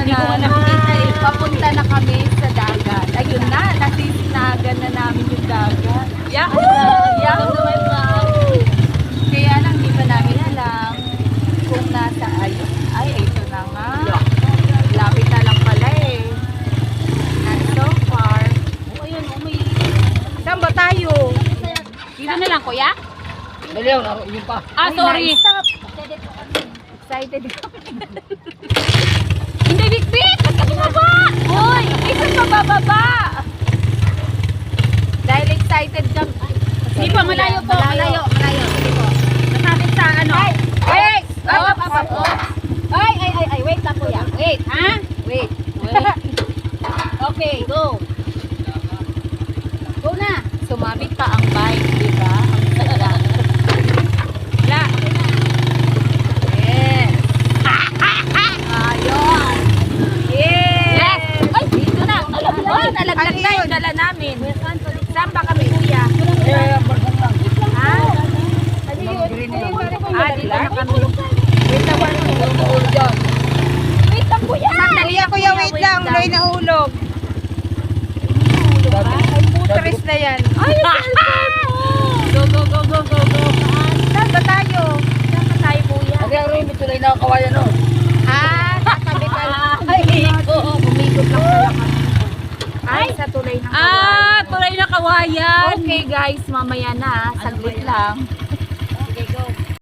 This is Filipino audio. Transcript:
camera na. Papunta na kami sa dagat. Ayun na, nasisnagan na namin yung dagat. Yahoo! Yahoo! Kaya lang, di pa namin alam kung nasa ayun. Ay, ito na nga. Lapit na lang pala eh. And so far. Ayun, may... Saan ba tayo? Dito na lang, kuya? Dali yun, yun pa. Ah, sorry. Stop. Excited kami. Hindi, bit-bit! Ba't ka bumaba? Hoy! Isa pa bababa! Dahil excited kami. Hindi pa, malayo po. Malayo. Sige po. Nasabit sa ano? Wait! Up. Ay, wait lang kuya. Wait. Ha? Wait. Okay, go. Go na. Sumabit pa ang bike, di ba? Ang saya. Wala. Yes. Ayun. Yes. Ay, dito na. Oh, nalaglag na yung dala namin. Saan ba kami kuya? Ha? Dito na kami. Wait na Wait lang kuya. Kuya, kuya, wait lang. May nahulog. Ay, putres na yan. Ay, yung cellphone mo. Go. Saan ba tayo? Saan ba tayo kuya? Kasi ang rin, ito na yung nakakawayan no. Nakabi ka lang. Umikot lang pala kami. Ay, sa tulay ng kawayan. Tulay na kawayan. Okay guys, mamaya na. Saglit lang.